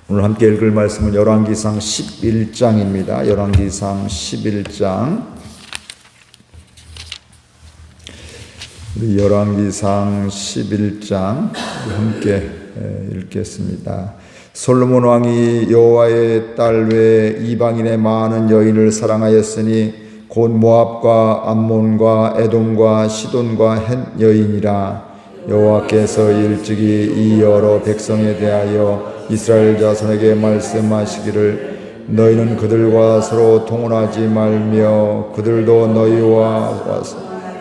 오늘 함께 읽을 말씀은 열왕기상 11장입니다. 열왕기상 11장. 우리 열왕기상 11장 함께 읽겠습니다. 솔로몬 왕이 여호와의 딸 외에 이방인의 많은 여인을 사랑하였으니 곧 모압과 암몬과 에돔과 시돈과 헷 여인이라. 여호와께서 일찍이 이 여러 백성에 대하여 이스라엘 자손에게 말씀하시기를 너희는 그들과 서로 통혼하지 말며 그들도 너희와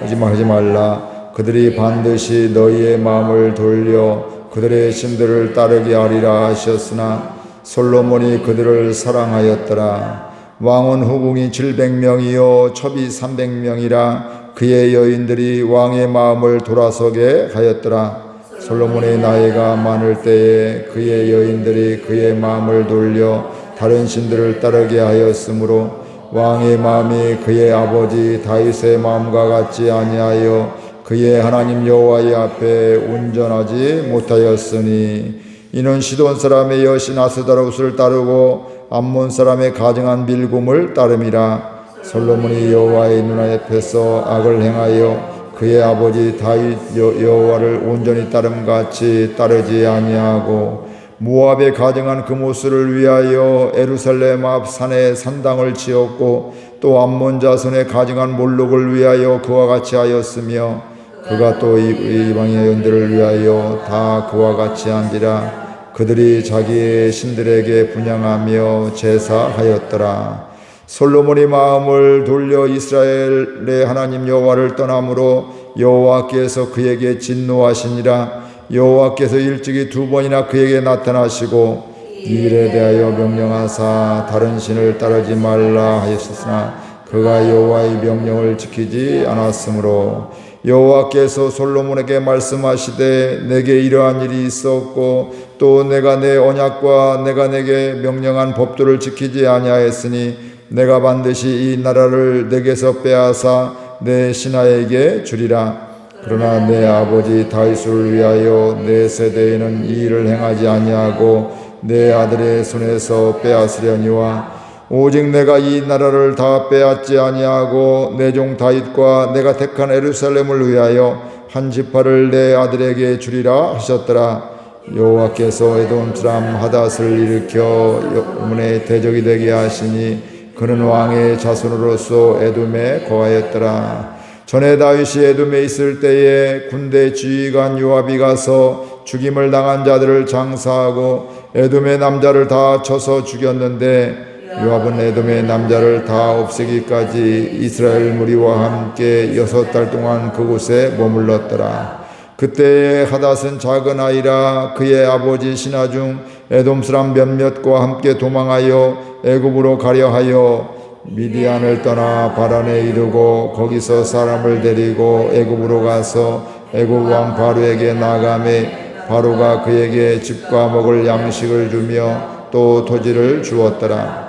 하지 말라. 그들이 반드시 너희의 마음을 돌려 그들의 신들을 따르게 하리라 하셨으나 솔로몬이 그들을 사랑하였더라. 왕은 후궁이 700명이요 첩이 300명이라. 그의 여인들이 왕의 마음을 돌아서게 하였더라. 솔로몬의 나이가 많을 때에 그의 여인들이 그의 마음을 돌려 다른 신들을 따르게 하였으므로 왕의 마음이 그의 아버지 다윗의 마음과 같지 아니하여 그의 하나님 여호와의 앞에 온전하지 못하였으니 이는 시돈 사람의 여신 아스다롯을 따르고 암몬 사람의 가증한 밀곰을 따름이라. 솔로몬이 여호와의 눈앞에서 악을 행하여 그의 아버지 다윗 여호와를 온전히 따름같이 따르지 아니하고 모압에 가증한 금오스를 위하여 예루살렘 앞 산에 산당을 지었고 또 암몬 자손의 가증한 몰록을 위하여 그와 같이 하였으며 그가 또 이방의 연들을 위하여 다 그와 같이 한지라. 그들이 자기의 신들에게 분향하며 제사하였더라. 솔로몬이 마음을 돌려 이스라엘의 하나님 여호와를 떠남으로 여호와께서 그에게 진노하시니라. 여호와께서 일찍이 2번이나 그에게 나타나시고 이 일에 대하여 명령하사 다른 신을 따르지 말라 하였으나 그가 여호와의 명령을 지키지 않았으므로 여호와께서 솔로몬에게 말씀하시되 내게 이러한 일이 있었고 또 내가 내 언약과 내가 내게 명령한 법도를 지키지 아니하였으니 내가 반드시 이 나라를 내게서 빼앗아 내 신하에게 주리라. 그러나 내 아버지 다윗을 위하여 내 세대에는 이 일을 행하지 아니하고 내 아들의 손에서 빼앗으려니와 오직 내가 이 나라를 다 빼앗지 아니하고 내 종 다윗과 내가 택한 예루살렘을 위하여 한 지파를 내 아들에게 주리라 하셨더라. 여호와께서 에돔 사람 하닷을 일으켜 여문의 대적이 되게 하시니 그는 왕의 자손으로서 에돔에 거하였더라. 전에 다윗이 에돔에 있을 때에 군대 지휘관 요압이 가서 죽임을 당한 자들을 장사하고 에돔의 남자를 다 쳐서 죽였는데 요압은 에돔의 남자를 다 없애기까지 이스라엘 무리와 함께 6달 동안 그곳에 머물렀더라. 그때에 하닷은 작은 아이라 그의 아버지 신하 중 에돔 사람 몇몇과 함께 도망하여 애굽으로 가려 하여 미디안을 떠나 바란에 이르고 거기서 사람을 데리고 애굽으로 가서 애굽 왕 바로에게 나가매 바로가 그에게 집과 먹을 양식을 주며 또 토지를 주었더라.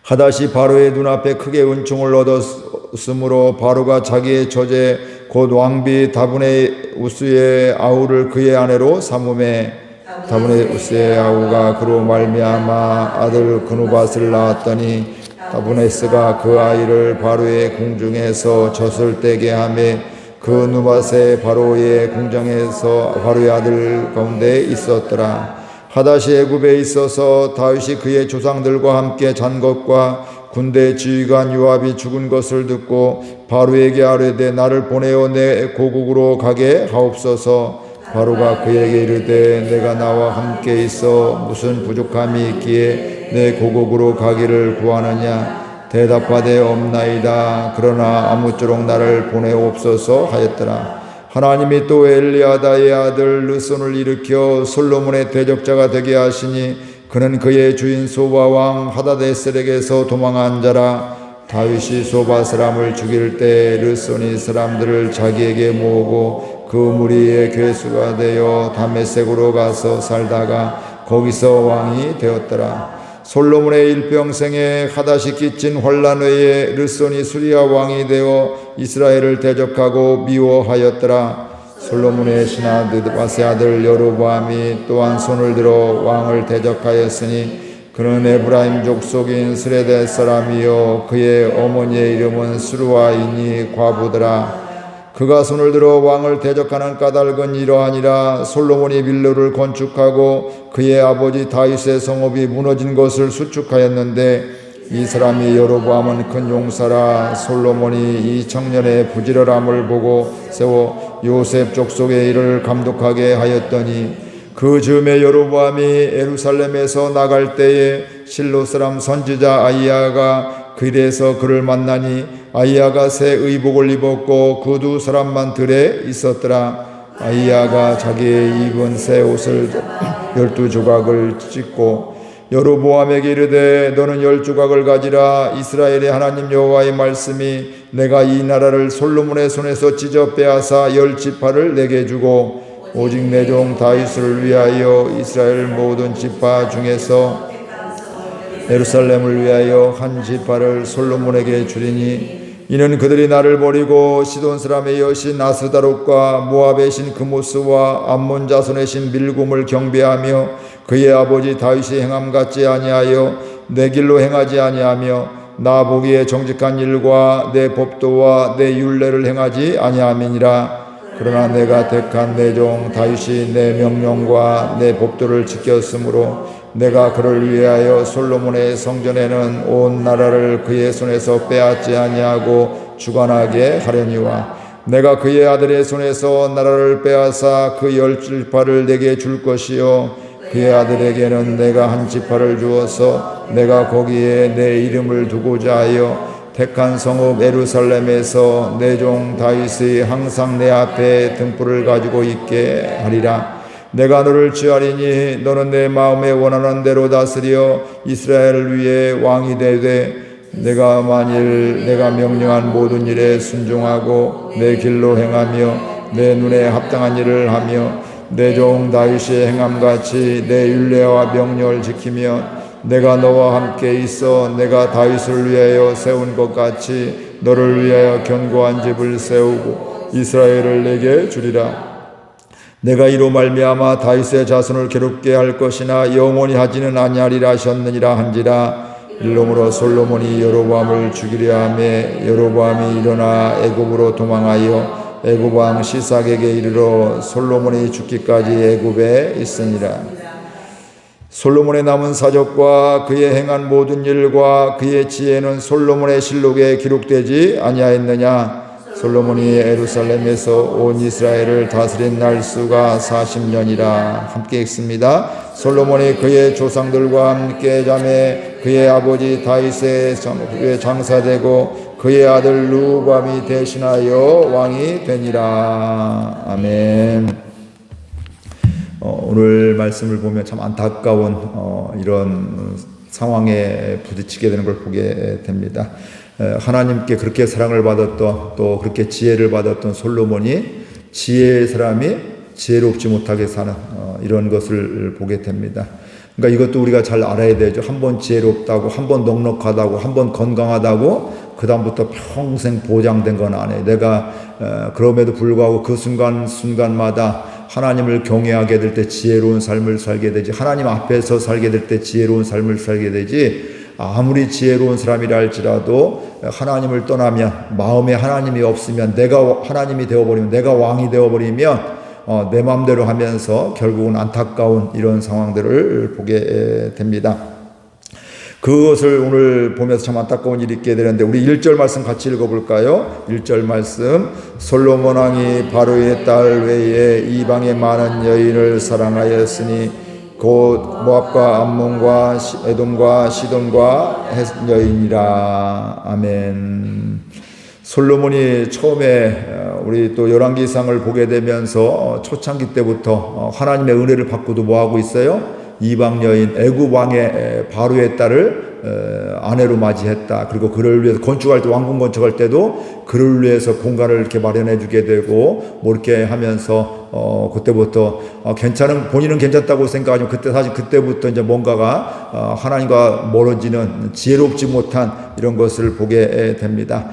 하닷이 바로의 눈앞에 크게 은총을 얻었으므로 바로가 자기의 처제 곧 왕비 다분의 우스의 아우를 그의 아내로 삼음해 다분의 우스의 아우가 그로 말미암아 아들 그누밧을 낳았더니 다분에스가 그 아이를 바로의 궁중에서 젖을 떼게 하매 그 누밧의 바로의 궁정에서 바로의 아들 가운데 있었더라. 하닷이 애굽에 있어서 다윗이 그의 조상들과 함께 잔 것과 군대 지휘관 요압이 죽은 것을 듣고 바로에게 아뢰되 나를 보내어 내 고국으로 가게 하옵소서. 바로가 그에게 이르되 내가 나와 함께 있어 무슨 부족함이 있기에 내 고국으로 가기를 구하느냐. 대답하되 없나이다. 그러나 아무쪼록 나를 보내옵소서 하였더라. 하나님이 또 엘리아다의 아들 르손을 일으켜 솔로몬의 대적자가 되게 하시니 그는 그의 주인 소바 왕 하다데셀에게서 도망한 자라. 다윗이 소바 사람을 죽일 때 르손이 사람들을 자기에게 모으고 그 무리의 괴수가 되어 다메섹으로 가서 살다가 거기서 왕이 되었더라. 솔로몬의 일평생에 하닷이 끼친 환난 외에 르손이 수리아 왕이 되어 이스라엘을 대적하고 미워하였더라. 솔로몬의 신하 느바세 아들 여로보암이 또한 손을 들어 왕을 대적하였으니 그는 에브라임 족속인 스레데 사람이요 그의 어머니의 이름은 스루아이니 과부더라. 그가 손을 들어 왕을 대적하는 까닭은 이러하니라. 솔로몬이 밀로를 건축하고 그의 아버지 다윗의 성읍이 무너진 것을 수축하였는데 이 사람이 여로보암은 큰 용사라. 솔로몬이 이 청년의 부지런함을 보고 세워 요셉 족속의 일을 감독하게 하였더니 그 즈음에 여로보암이 예루살렘에서 나갈 때에 실로 사람 선지자 아이야가 길에서 그를 만나니 아이야가 새 의복을 입었고 그 두 사람만 들에 있었더라. 아이야가 자기의 입은 새 옷을 12조각을 찢고 여로보암에게 이르되 너는 10조각을 가지라. 이스라엘의 하나님 여호와의 말씀이 내가 이 나라를 솔로몬의 손에서 찢어 빼앗아 10지파를 내게 주고 오직 내 종 다윗을 위하여 이스라엘 모든 지파 중에서 예루살렘을 위하여 한 지파를 솔로몬에게 주리니 이는 그들이 나를 버리고 시돈 사람의 여신 아스다롯과 모압의 신 그모스와 암몬 자손의 신 밀곰을 경배하며 그의 아버지 다윗이 행함 같지 아니하여 내 길로 행하지 아니하며 나 보기에 정직한 일과 내 법도와 내 율례를 행하지 아니함이니라. 그러나 내가 택한 내 종 다윗이 내 명령과 내 법도를 지켰으므로 내가 그를 위하여 솔로몬의 성전에는 온 나라를 그의 손에서 빼앗지 아니하고 주관하게 하려니와 내가 그의 아들의 손에서 나라를 빼앗아 그 10지파를 내게 줄 것이요 그의 아들에게는 내가 한 지파를 주어서 내가 거기에 내 이름을 두고자 하여 택한 성읍 예루살렘에서 내 종 다윗이 항상 내 앞에 등불을 가지고 있게 하리라. 내가 너를 취하리니 너는 내 마음에 원하는 대로 다스려 이스라엘을 위해 왕이 되되 내가 만일 내가 명령한 모든 일에 순종하고 내 길로 행하며 내 눈에 합당한 일을 하며 내 종 다윗이 행함같이 내 율례와 명령을 지키며 내가 너와 함께 있어 내가 다윗을 위하여 세운 것 같이 너를 위하여 견고한 집을 세우고 이스라엘을 내게 주리라. 내가 이로 말미암아 다윗의 자손을 괴롭게 할 것이나 영원히 하지는 아니하리라 하셨느니라 한지라. 일러므로 솔로몬이 여로보암을 죽이려 하매 여로보암이 일어나 애굽으로 도망하여 애굽 왕 시삭에게 이르러 솔로몬이 죽기까지 애굽에 있으니라. 솔로몬의 남은 사적과 그의 행한 모든 일과 그의 지혜는 솔로몬의 실록에 기록되지 아니하였느냐. 솔로몬이 예루살렘에서 온 이스라엘을 다스린 날수가 40년이라. 함께 읽습니다. 솔로몬이 그의 조상들과 함께 자매 그의 아버지 다윗의 장사되고 그의 아들 르호보암이 대신하여 왕이 되니라. 아멘. 오늘 말씀을 보면 참 안타까운 이런 상황에 부딪히게 되는 걸 보게 됩니다. 하나님께 그렇게 사랑을 받았던 또 그렇게 지혜를 받았던 솔로몬이 지혜의 사람이 지혜롭지 못하게 사는 이런 것을 보게 됩니다. 그러니까 이것도 우리가 잘 알아야 되죠. 한 번 지혜롭다고, 한 번 넉넉하다고, 한 번 건강하다고 그 다음부터 평생 보장된 건 아니에요. 내가 그럼에도 불구하고 그 순간마다 하나님을 경외하게 될 때 지혜로운 삶을 살게 되지, 하나님 앞에서 살게 될 때 지혜로운 삶을 살게 되지, 아무리 지혜로운 사람이라 할지라도 하나님을 떠나면, 마음에 하나님이 없으면, 내가 하나님이 되어버리면, 내가 왕이 되어버리면 내 마음대로 하면서 결국은 안타까운 이런 상황들을 보게 됩니다. 그것을 오늘 보면서 참 안타까운 일이 있게 되는데, 우리 1절 말씀 같이 읽어볼까요? 1절 말씀. 솔로몬 왕이 바로의 딸 외에 이방의 많은 여인을 사랑하였으니 곧 모압과 암몬과 에돔과 시돈과 헷 여인이라. 아멘. 솔로몬이 처음에 우리 또 열왕기상을 보게 되면서 초창기 때부터 하나님의 은혜를 받고도 뭐하고 있어요? 이방 여인 애굽 왕의 바로의 딸을 아내로 맞이했다. 그리고 그를 위해서 건축할 때, 왕궁 건축할 때도 그를 위해서 공간을 이렇게 마련해 주게 되고 뭐 이렇게 하면서 그때부터 본인은 괜찮다고 생각하지만 사실 그때부터 이제 뭔가가 하나님과 멀어지는 지혜롭지 못한 이런 것을 보게 됩니다.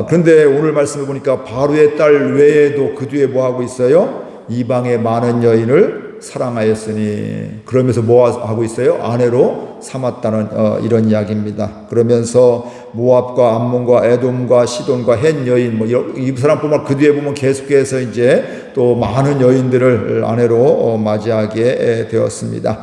그런데 오늘 말씀을 보니까 바로의 딸 외에도 그 뒤에 뭐 하고 있어요? 이방의 많은 여인을 사랑하였으니, 그러면서 뭐 하고 있어요? 아내로 삼았다는 이런 이야기입니다. 그러면서 모압과 암몬과 에돔과 시돈과 헷 여인, 뭐 이 사람뿐만 그 뒤에 보면 계속해서 이제 또 많은 여인들을 아내로 맞이하게 되었습니다.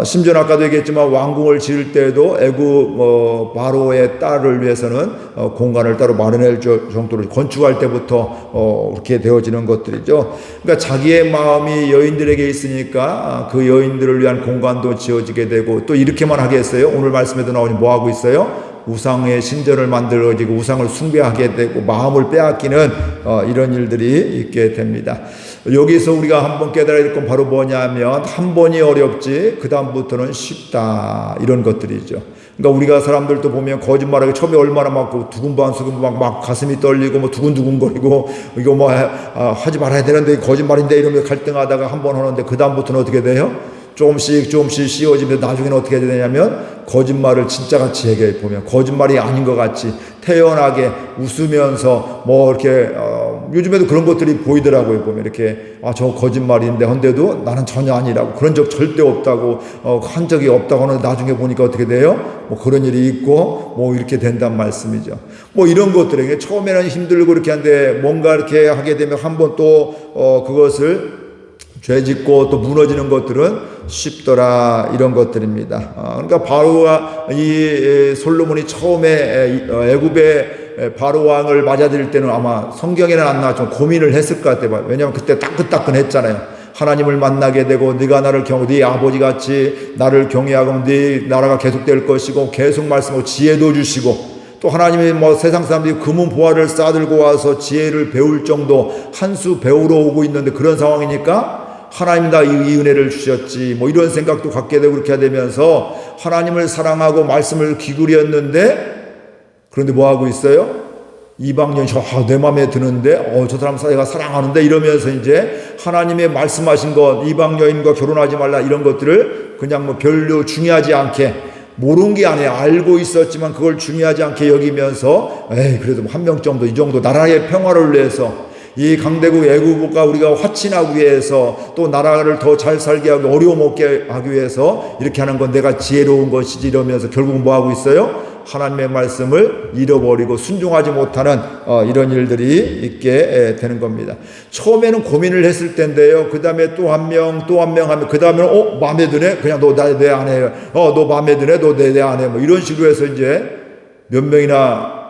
심지어 아까도 얘기했지만 왕궁을 지을 때에도 애굽 바로의 딸을 위해서는 공간을 따로 마련할 정도로 건축할 때부터 그렇게 되어지는 것들이죠. 그러니까 자기의 마음이 여인들에게 있으니까 그 여인들을 위한 공간도 지어지게 되고, 또 이렇게만 하겠어요? 오늘 말씀에도 나오니 뭐 하고 있어요? 우상의 신전을 만들어지고 우상을 숭배하게 되고 마음을 빼앗기는 이런 일들이 있게 됩니다. 여기서 우리가 한번 깨달아야 될 건 바로 뭐냐면, 한 번이 어렵지 그 다음부터는 쉽다, 이런 것들이죠. 그러니까 우리가 사람들도 보면 거짓말하기 처음에 얼마나 막 두근반 막 가슴이 떨리고 뭐 두근두근거리고 이거 뭐 하지 말아야 되는데 거짓말인데 이러면서 갈등하다가 한 번 하는데 그 다음부터는 어떻게 돼요? 조금씩 쉬워지면서 나중에는 어떻게 되냐면 거짓말을 진짜같이 얘기해 보면 거짓말이 아닌 것 같이 태연하게 웃으면서 뭐 이렇게 요즘에도 그런 것들이 보이더라고요. 보면 이렇게 저 거짓말인데 한데도 나는 전혀 아니라고, 그런 적 절대 없다고 한 적이 없다고 하는데 나중에 보니까 어떻게 돼요? 뭐 그런 일이 있고 뭐 이렇게 된단 말씀이죠. 뭐 이런 것들에게 처음에는 힘들고 이렇게 한데 뭔가 이렇게 하게 되면 한번 또 그것을 죄짓고 또 무너지는 것들은 쉽더라, 이런 것들입니다. 그러니까 바로가 이 솔로몬이 처음에 애굽의 바로 왕을 맞아들일 때는 아마 성경에는 안 나왔지만 고민을 했을 것 같아요. 왜냐하면 그때 따끈따끈했잖아요. 하나님을 만나게 되고 네가 나를 네 아버지같이 나를 경외하고 네 나라가 계속될 것이고 계속 말씀하고 지혜도 주시고, 또 하나님이 뭐 세상 사람들이 금은 보화를 싸들고 와서 지혜를 배울 정도 한 수 배우러 오고 있는데 그런 상황이니까 하나님 다 이 은혜를 주셨지 뭐 이런 생각도 갖게 되고, 그렇게 되면서 하나님을 사랑하고 말씀을 기울였는데, 그런데 뭐 하고 있어요? 이방nhân 내 마음에 드는데 저 사람 내가 사랑하는데 이러면서 이제 하나님의 말씀하신 것, 이방 여인과 결혼하지 말라 이런 것들을 그냥 뭐 별로 중요하지 않게, 모르는 게 아니에요. 알고 있었지만 그걸 중요하지 않게 여기면서 그래도 한 명 정도 이 정도 나라의 평화를 위해서, 이 강대국 애국과 우리가 화친하기 위해서, 또 나라를 더 잘 살게 하고 어려움 없게 하기 위해서 이렇게 하는 건 내가 지혜로운 것이지, 이러면서 결국 뭐 하고 있어요? 하나님의 말씀을 잃어버리고 순종하지 못하는 이런 일들이 있게 되는 겁니다. 처음에는 고민을 했을 텐데요. 그 다음에 또 한 명 하면 그 다음에는 마음에 드네? 그냥 너 내 아내예요. 너 마음에 드네? 너 내 아내. 뭐 이런 식으로 해서 이제 몇 명이나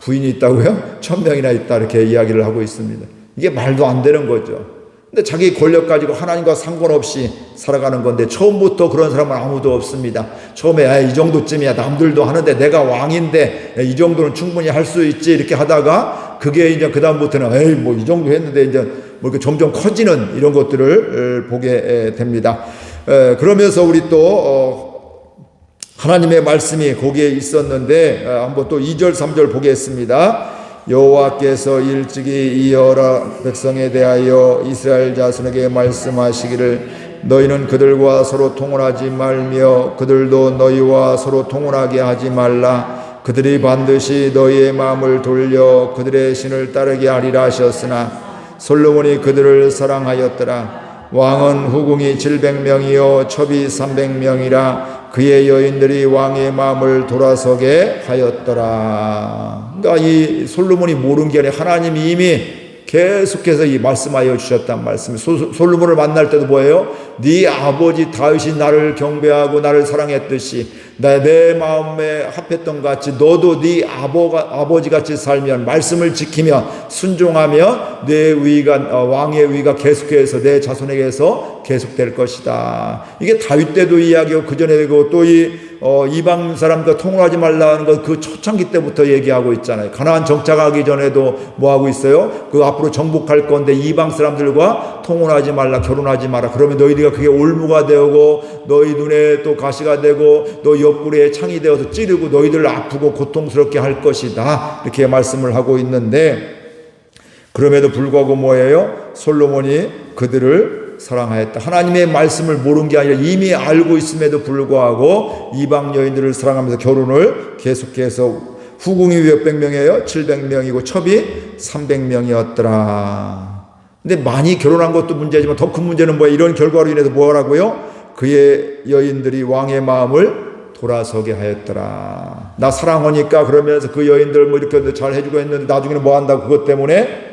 부인이 있다고요? 1000명이나 있다, 이렇게 이야기를 하고 있습니다. 이게 말도 안 되는 거죠. 근데 자기 권력 가지고 하나님과 상관없이 살아가는 건데, 처음부터 그런 사람은 아무도 없습니다. 처음에 이 정도쯤이야, 남들도 하는데 내가 왕인데 이 정도는 충분히 할 수 있지, 이렇게 하다가 그게 이제 그 다음부터는 뭐 이 정도 했는데 이제 뭐 이렇게 점점 커지는 이런 것들을 보게 됩니다. 그러면서 우리 또 하나님의 말씀이 거기에 있었는데 한번 또 2절 3절 보겠습니다. 여호와께서 일찍이 이 여러 백성에 대하여 이스라엘 자손에게 말씀하시기를 너희는 그들과 서로 통혼하지 말며 그들도 너희와 서로 통혼하게 하지 말라. 그들이 반드시 너희의 마음을 돌려 그들의 신을 따르게 하리라 하셨으나 솔로몬이 그들을 사랑하였더라. 왕은 후궁이 700명이요 첩이 300명이라 그의 여인들이 왕의 마음을 돌아서게 하였더라. 그러니까 이 솔로몬이 모르는 게 아니라 하나님이 이미 계속해서 이 말씀하여 주셨단 말씀. 솔로몬을 만날 때도 뭐예요? 네 아버지 다윗이 나를 경배하고 나를 사랑했듯이 내 마음에 합했던 같이 너도 네 아버지같이 살면, 말씀을 지키면, 순종하면 내 위가 왕의 위가 계속해서 내 자손에게서 계속될 것이다. 이게 다윗 때도 이야기하고 그 전에 되고 또 이방 사람과 통혼하지 말라는 것 그 초창기 때부터 얘기하고 있잖아요. 가나안 정착하기 전에도 뭐 하고 있어요? 그 앞으로 정복할 건데 이방 사람들과 통혼하지 말라, 결혼하지 마라. 그러면 너희가 그게 올무가 되고 너희 눈에 또 가시가 되고 너 옆구리에 창이 되어서 찌르고 너희들을 아프고 고통스럽게 할 것이다. 이렇게 말씀을 하고 있는데, 그럼에도 불구하고 뭐예요? 솔로몬이 그들을 사랑하였다. 하나님의 말씀을 모르는 게 아니라 이미 알고 있음에도 불구하고 이방 여인들을 사랑하면서 결혼을 계속해서 후궁이 몇백 명이에요? 700명이고 첩이 300명이었더라. 근데 많이 결혼한 것도 문제지만 더 큰 문제는 뭐야? 이런 결과로 인해서 뭐라고요? 그의 여인들이 왕의 마음을 돌아서게 하였더라. 나 사랑하니까 그러면서 그 여인들 뭐 이렇게 잘 해주고 했는데 나중에는 뭐 한다고 그것 때문에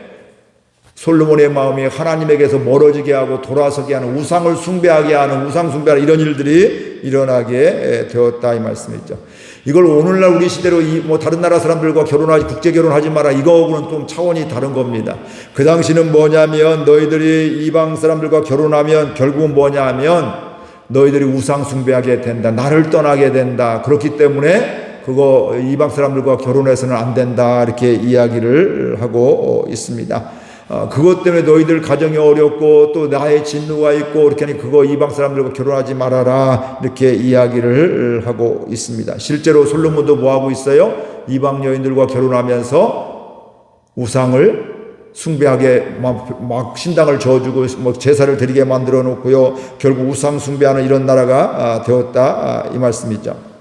솔로몬의 마음이 하나님에게서 멀어지게 하고 돌아서게 하는 우상을 숭배하게 하는 우상 숭배하는 이런 일들이 일어나게 되었다 이 말씀이죠. 이걸 오늘날 우리 시대로 뭐 다른 나라 사람들과 결혼하지 국제 결혼하지 마라 이거하고는 좀 차원이 다른 겁니다. 그 당시는 뭐냐면 너희들이 이방 사람들과 결혼하면 결국은 뭐냐면 너희들이 우상 숭배하게 된다. 나를 떠나게 된다. 그렇기 때문에 그거 이방 사람들과 결혼해서는 안 된다. 이렇게 이야기를 하고 있습니다. 그것 때문에 너희들 가정이 어렵고 또 나의 진노가 있고 이렇게 하니 그거 이방 사람들과 결혼하지 말아라. 이렇게 이야기를 하고 있습니다. 실제로 솔로몬도 뭐 하고 있어요? 이방 여인들과 결혼하면서 우상을 숭배하게 막 신당을 저어주고 뭐 제사를 드리게 만들어 놓고요. 결국 우상 숭배하는 이런 나라가 되었다 이 말씀이죠.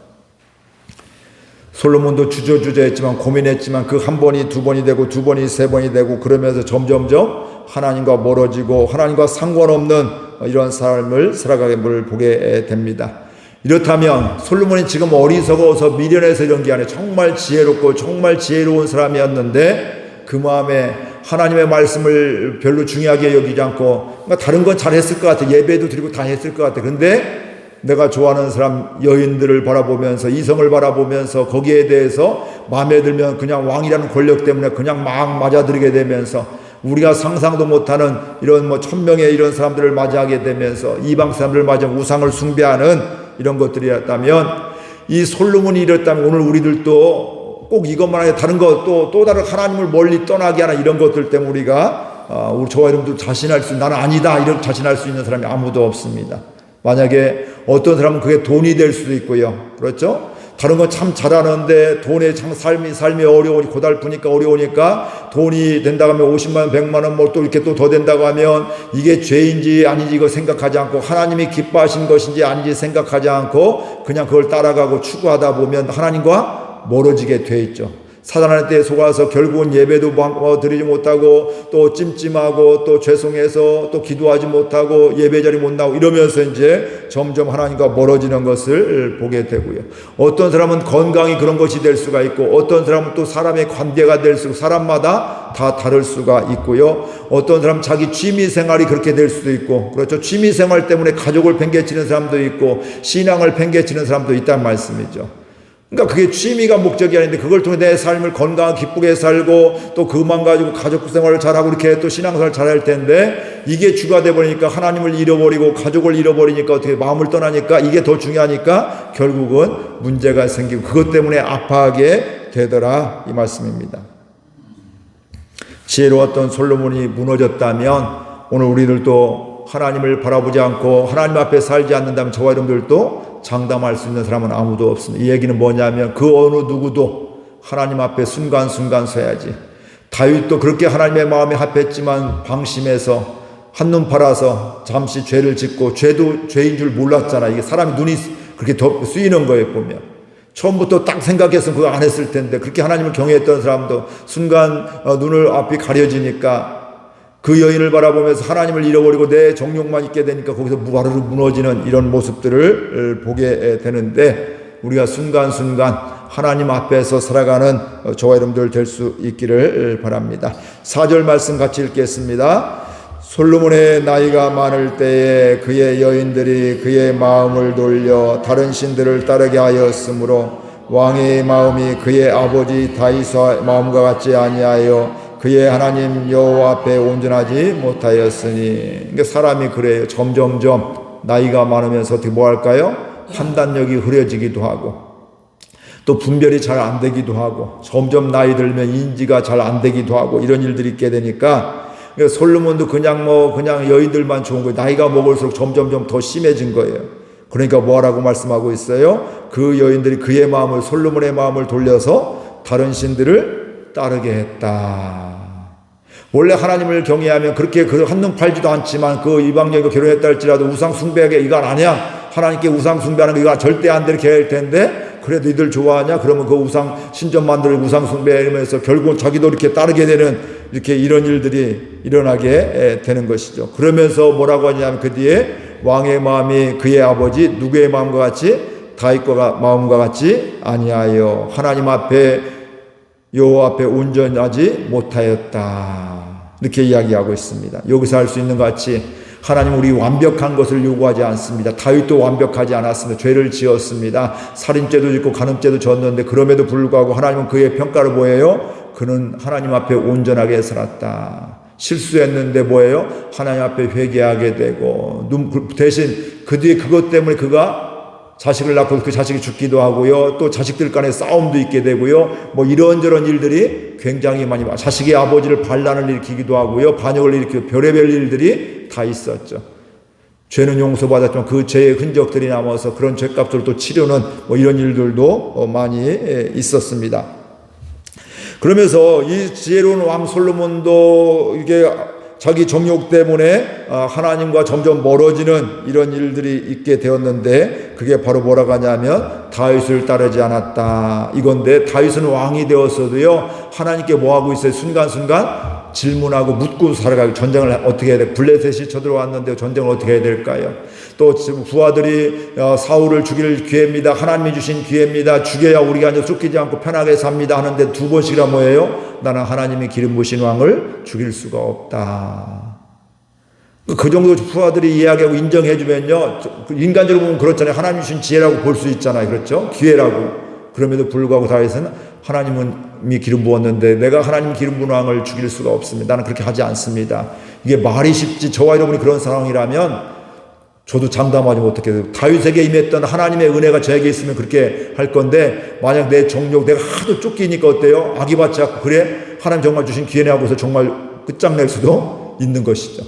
솔로몬도 주저주저했지만 고민했지만 그 한 번이 두 번이 되고 두 번이 세 번이 되고 그러면서 점점점 하나님과 멀어지고 하나님과 상관없는 이런 삶을 살아가게 보게 됩니다. 이렇다면 솔로몬이 지금 어리석어서 미련해서 이런 게 아니라 정말 지혜롭고 정말 지혜로운 사람이었는데 그 마음에 하나님의 말씀을 별로 중요하게 여기지 않고 다른 건 잘했을 것 같아. 예배도 드리고 다 했을 것 같아. 그런데 내가 좋아하는 사람 여인들을 바라보면서 이성을 바라보면서 거기에 대해서 마음에 들면 그냥 왕이라는 권력 때문에 그냥 막 맞아들이게 되면서 우리가 상상도 못하는 이런 뭐 1000명의 이런 사람들을 맞이하게 되면서 이방 사람들을 맞이하고 우상을 숭배하는 이런 것들이었다면 이 솔로몬이 이랬다면 오늘 우리들도 꼭 이것만 아니라 다른 것 또 다른 하나님을 멀리 떠나게 하는 이런 것들 때문에 우리가 우리 저와 여러분들 자신할 수 나는 아니다 이렇게 자신할 수 있는 사람이 아무도 없습니다. 만약에 어떤 사람은 그게 돈이 될 수도 있고요. 그렇죠? 다른 건 참 잘하는데 돈의 참 삶이 어려우니 고달프니까 어려우니까 돈이 된다고 하면 50만 원, 100만 원 뭐 또 이렇게 또 더 된다고 하면 이게 죄인지 아닌지 이거 생각하지 않고 하나님이 기뻐하신 것인지 아닌지 생각하지 않고 그냥 그걸 따라가고 추구하다 보면 하나님과 멀어지게 돼 있죠. 사단한테 속아서 결국은 예배도 드리지 못하고 또 찜찜하고 또 죄송해서 또 기도하지 못하고 예배자리 못 나오고 이러면서 이제 점점 하나님과 멀어지는 것을 보게 되고요. 어떤 사람은 건강이 그런 것이 될 수가 있고 어떤 사람은 또 사람의 관계가 될 수 있고 사람마다 다 다를 수가 있고요. 어떤 사람은 자기 취미생활이 그렇게 될 수도 있고 그렇죠. 취미생활 때문에 가족을 팽개치는 사람도 있고 신앙을 팽개치는 사람도 있다는 말씀이죠. 그러니까 그게 취미가 목적이 아닌데 그걸 통해 내 삶을 건강하게 기쁘게 살고 또 그만 가지고 가족 생활을 잘하고 이렇게 또 신앙생활을 잘할 텐데 이게 주가 돼버리니까 하나님을 잃어버리고 가족을 잃어버리니까 어떻게 마음을 떠나니까 이게 더 중요하니까 결국은 문제가 생기고 그것 때문에 아파하게 되더라 이 말씀입니다. 지혜로웠던 솔로몬이 무너졌다면 오늘 우리들도 하나님을 바라보지 않고 하나님 앞에 살지 않는다면 저와 여러분들도 장담할 수 있는 사람은 아무도 없습니다. 이 얘기는 뭐냐면 그 어느 누구도 하나님 앞에 순간순간 서야지. 다윗도 그렇게 하나님의 마음에 합했지만 방심해서 한눈 팔아서 잠시 죄를 짓고 죄도 죄인 줄 몰랐잖아. 이게 사람이 눈이 그렇게 더 쓰이는 거예요 보면. 처음부터 딱 생각해서 그거 안 했을 텐데 그렇게 하나님을 경외했던 사람도 순간 눈을 앞이 가려지니까 그 여인을 바라보면서 하나님을 잃어버리고 내 정욕만 있게 되니까 거기서 무하르르 무너지는 이런 모습들을 보게 되는데 우리가 순간순간 하나님 앞에서 살아가는 저와 여러분들 될 수 있기를 바랍니다. 4절 말씀 같이 읽겠습니다. 솔로몬의 나이가 많을 때에 그의 여인들이 그의 마음을 돌려 다른 신들을 따르게 하였으므로 왕의 마음이 그의 아버지 다윗의 마음과 같지 아니하여 그의 하나님 여호와 앞에 온전하지 못하였으니. 그러니까 사람이 그래요. 점점점 나이가 많으면서 어떻게 뭐 할까요? 판단력이 흐려지기도 하고 또 분별이 잘 안 되기도 하고 점점 나이 들면 인지가 잘 안 되기도 하고 이런 일들이 있게 되니까 그러니까 솔로몬도 그냥 여인들만 좋은 거예요. 나이가 먹을수록 점점점 더 심해진 거예요. 그러니까 뭐라고 말씀하고 있어요? 그 여인들이 그의 마음을 솔로몬의 마음을 돌려서 다른 신들을 따르게 했다. 원래 하나님을 경외하면 그렇게 그 한눈 팔지도 않지만 그 이방여인과 결혼했다 할지라도 우상 숭배하게 이건 아니야. 하나님께 우상 숭배하는 거 이거 절대 안 돼 이렇게 할 텐데 그래 너희들 좋아하냐? 그러면 그 우상 신전 만들고 우상 숭배하면서 결국은 자기도 이렇게 따르게 되는 이렇게 이런 일들이 일어나게 되는 것이죠. 그러면서 뭐라고 하냐면 그 뒤에 왕의 마음이 그의 아버지 누구의 마음과 같이 다윗과 마음과 같이 아니하여 하나님 앞에 여호와 앞에 온전하지 못하였다. 이렇게 이야기하고 있습니다. 여기서 할 수 있는 것 같이 하나님 우리 완벽한 것을 요구하지 않습니다. 다윗도 완벽하지 않았습니다. 죄를 지었습니다. 살인죄도 짓고 간음죄도 졌는데 그럼에도 불구하고 하나님은 그의 평가를 뭐예요? 그는 하나님 앞에 온전하게 살았다. 실수했는데 뭐예요? 하나님 앞에 회개하게 되고 대신 그 뒤에 그것 때문에 그가 자식을 낳고 그 자식이 죽기도 하고요. 또 자식들 간에 싸움도 있게 되고요. 뭐 이런저런 일들이 굉장히 많이 자식의 아버지를 반란을 일으키기도 하고요. 반역을 일으키고 별의별 일들이 다 있었죠. 죄는 용서받았지만 그 죄의 흔적들이 남아서 그런 죄값을 또 치르는 뭐 이런 일들도 많이 있었습니다. 그러면서 이 지혜로운 왕 솔로몬도 이게 자기 정욕 때문에 하나님과 점점 멀어지는 이런 일들이 있게 되었는데 그게 바로 뭐라고 하냐면 다윗을 따르지 않았다 이건데 다윗은 왕이 되었어도요 하나님께 뭐하고 있어요? 순간순간 질문하고 묻고 살아가고 전쟁을 어떻게 해야 돼? 블레셋이 쳐들어왔는데 전쟁을 어떻게 해야 될까요? 또 부하들이 사울을 죽일 기회입니다. 하나님이 주신 기회입니다. 죽여야 우리가 이제 쫓기지 않고 편하게 삽니다 하는데 두 번씩이나 뭐예요? 나는 하나님이 기름 부으신 왕을 죽일 수가 없다. 그 정도 부하들이 이야기하고 인정해주면요 인간적으로 보면 그렇잖아요. 하나님이 주신 지혜라고 볼 수 있잖아요. 그렇죠? 기회라고. 그럼에도 불구하고 다윗은 하나님이 기름 부었는데 내가 하나님 기름 부은 왕을 죽일 수가 없습니다. 나는 그렇게 하지 않습니다. 이게 말이 쉽지. 저와 여러분이 그런 상황이라면 저도 장담하지 못하게 다윗에게 임했던 하나님의 은혜가 저에게 있으면 그렇게 할 건데 만약 내 정욕 내가 하도 쫓기니까 어때요? 악이 받지 않고 그래? 하나님 정말 주신 기회네 하고서 정말 끝장낼 수도 있는 것이죠.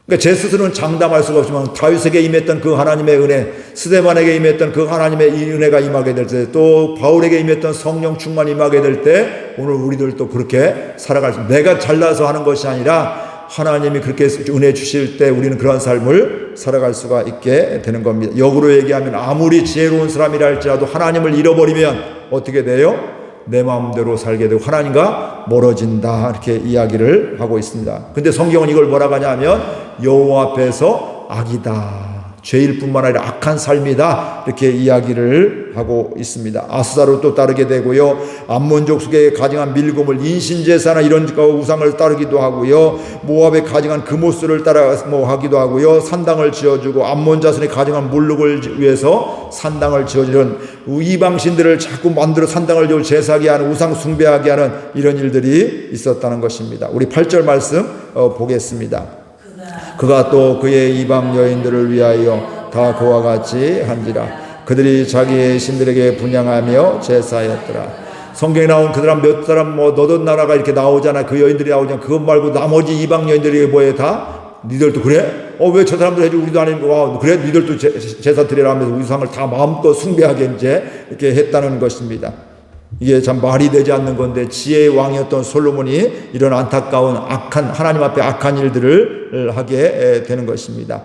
그러니까 제 스스로는 장담할 수가 없지만 다윗에게 임했던 그 하나님의 은혜, 스데반에게 임했던 그 하나님의 이 은혜가 임하게 될 때, 또 바울에게 임했던 성령 충만이 임하게 될 때 오늘 우리들도 그렇게 살아갈 수 있습니다. 내가 잘나서 하는 것이 아니라 하나님이 그렇게 은혜 주실 때 우리는 그런 삶을 살아갈 수가 있게 되는 겁니다. 역으로 얘기하면 아무리 지혜로운 사람이라 할지라도 하나님을 잃어버리면 어떻게 돼요? 내 마음대로 살게 되고 하나님과 멀어진다 이렇게 이야기를 하고 있습니다. 근데 성경은 이걸 뭐라고 하냐면 여호와 앞에서 악이다. 죄일 뿐만 아니라 악한 삶이다 이렇게 이야기를 하고 있습니다. 아스다로 또 따르게 되고요. 암몬족 속에 가증한 밀곰을 인신제사나 이런 우상을 따르기도 하고요. 모압에 가증한 금오스를 따라 하기도 하고요. 산당을 지어주고 암몬 자손이 가증한 몰록을 위해서 산당을 지어주는 이방신들을 자꾸 만들어 산당을 지어 제사하게 하는 우상 숭배하게 하는 이런 일들이 있었다는 것입니다. 우리 8절 말씀 보겠습니다. 그가 또 그의 이방 여인들을 위하여 다 그와 같이 한지라. 그들이 자기의 신들에게 분향하며 제사하였더라. 성경에 나온 그 사람 몇 사람 너던 나라가 이렇게 나오잖아. 그 여인들이 나오잖아. 그것 말고 나머지 이방 여인들이 뭐해 다? 니들도 그래? 왜 저 사람들 해주고 우리도 안 해주고 그래? 니들도 제사 드리라 하면서 우상을 다 마음껏 숭배하게 이제 이렇게 했다는 것입니다. 이게 참 말이 되지 않는 건데 지혜의 왕이었던 솔로몬이 이런 안타까운 악한 하나님 앞에 악한 일들을 하게 되는 것입니다.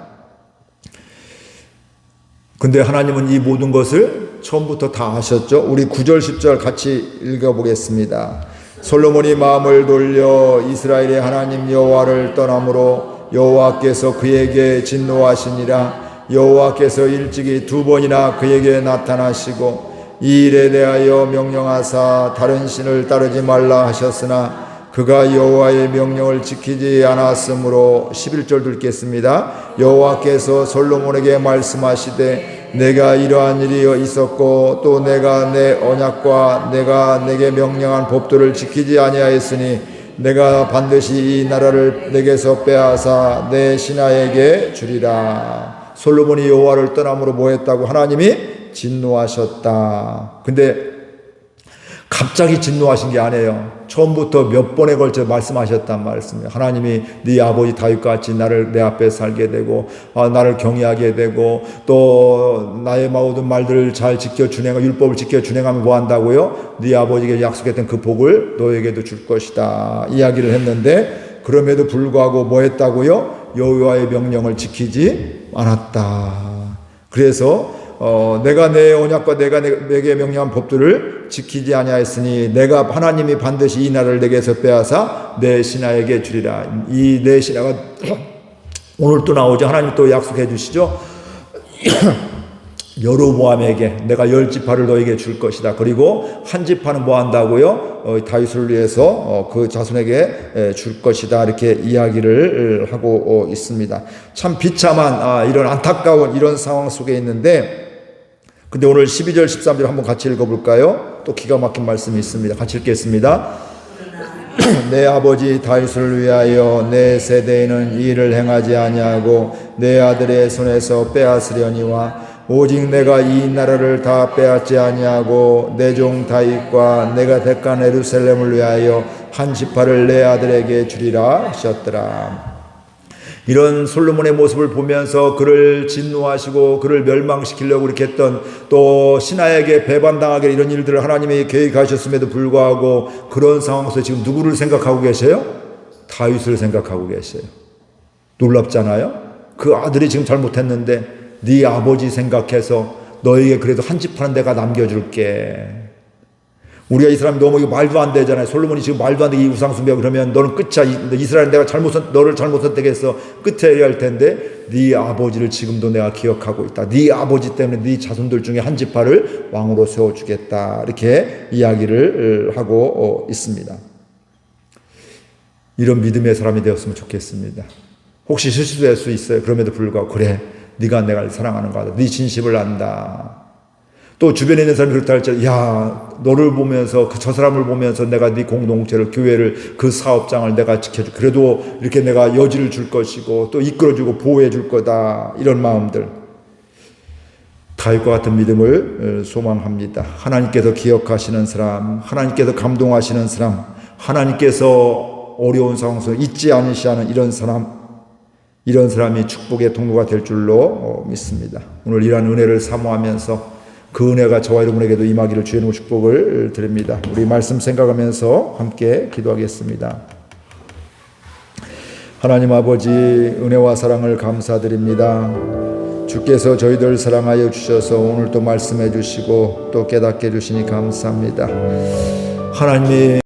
근데 하나님은 이 모든 것을 처음부터 다 아셨죠. 우리 9절 10절 같이 읽어보겠습니다. 솔로몬이 마음을 돌려 이스라엘의 하나님 여호와를 떠남으로 여호와께서 그에게 진노하시니라. 여호와께서 일찍이 2번이나 그에게 나타나시고 이 일에 대하여 명령하사 다른 신을 따르지 말라 하셨으나 그가 여호와의 명령을 지키지 않았으므로 11절 읽겠습니다. 여호와께서 솔로몬에게 말씀하시되 내가 이러한 일이 있었고 또 내가 내 언약과 내가 내게 명령한 법도를 지키지 아니하였으니 내가 반드시 이 나라를 내게서 빼앗아 내 신하에게 주리라. 솔로몬이 여호와를 떠남으로 뭐 했다고? 하나님이 진노하셨다. 근데 갑자기 진노하신 게 아니에요. 처음부터 몇 번에 걸쳐 말씀하셨단 말씀이에요. 하나님이 네 아버지 다윗과 같이 나를 내 앞에 살게 되고 나를 경외하게 되고 또 나의 모든 말들을 잘 지켜 준행하고 율법을 지켜 준행하면 뭐 한다고요? 네 아버지에게 약속했던 그 복을 너에게도 줄 것이다 이야기를 했는데 그럼에도 불구하고 뭐 했다고요? 여호와의 명령을 지키지 않았다. 그래서 내가 내 언약과 내가 내게 명령한 법들을 지키지 아니하였으니 내가 하나님이 반드시 이 나라를 내게서 빼앗아 내 신하에게 주리라. 이 내 신하가 오늘 또 나오죠. 하나님 또 약속해 주시죠. 여로보암에게 내가 10지파를 너에게 줄 것이다. 그리고 한 지파는 뭐 한다고요? 다윗을 위해서 그 자손에게 줄 것이다. 이렇게 이야기를 하고 있습니다. 참 비참한 이런 안타까운 이런 상황 속에 있는데, 근데 오늘 12절 13절 한번 같이 읽어볼까요? 또 기가 막힌 말씀이 있습니다. 같이 읽겠습니다. 내 아버지 다윗을 위하여 내 세대에는 이 일을 행하지 아니하고 내 아들의 손에서 빼앗으려니와 오직 내가 이 나라를 다 빼앗지 아니하고 내 종 다윗과 내가 택한 예루살렘을 위하여 한 지파를 내 아들에게 주리라 하셨더라. 이런 솔로몬의 모습을 보면서 그를 진노하시고 그를 멸망시키려고 이렇게 했던, 또 신하에게 배반당하게 이런 일들을 하나님이 계획하셨음에도 불구하고 그런 상황에서 지금 누구를 생각하고 계세요? 다윗을 생각하고 계세요. 놀랍잖아요. 그 아들이 지금 잘못했는데 네 아버지 생각해서 너에게 그래도 한 지파는 내가 남겨줄게. 우리가 이 사람이 너무 이거 말도 안 되잖아요. 솔로몬이 지금 말도 안 되게 이 우상숭배하고 그러면 너는 끝이야. 이스라엘 내가 너를 잘못 선택해서 끝에 해야 할 텐데 네 아버지를 지금도 내가 기억하고 있다. 네 아버지 때문에 네 자손들 중에 한 지파를 왕으로 세워주겠다. 이렇게 이야기를 하고 있습니다. 이런 믿음의 사람이 되었으면 좋겠습니다. 혹시 실수될 수 있어요. 그럼에도 불구하고 그래, 네가 내가 사랑하는 거다. 네 진심을 안다. 또 주변에 있는 사람이 그렇다 할지, 야, 너를 보면서 저 사람을 보면서 내가 네 공동체를, 교회를, 그 사업장을 내가 지켜줄, 그래도 이렇게 내가 여지를 줄 것이고 또 이끌어주고 보호해 줄 거다. 이런 마음들, 다윗과 같은 믿음을 소망합니다. 하나님께서 기억하시는 사람, 하나님께서 감동하시는 사람, 하나님께서 어려운 상황 속에 잊지 않으시는 이런 사람이 축복의 통로가 될 줄로 믿습니다. 오늘 이러한 은혜를 사모하면서 그 은혜가 저와 여러분에게도 임하기를 주의 이름으로 축복을 드립니다. 우리 말씀 생각하면서 함께 기도하겠습니다. 하나님 아버지, 은혜와 사랑을 감사드립니다. 주께서 저희들 사랑하여 주셔서 오늘 또 말씀해 주시고 또 깨닫게 해주시니 감사합니다. 하나님이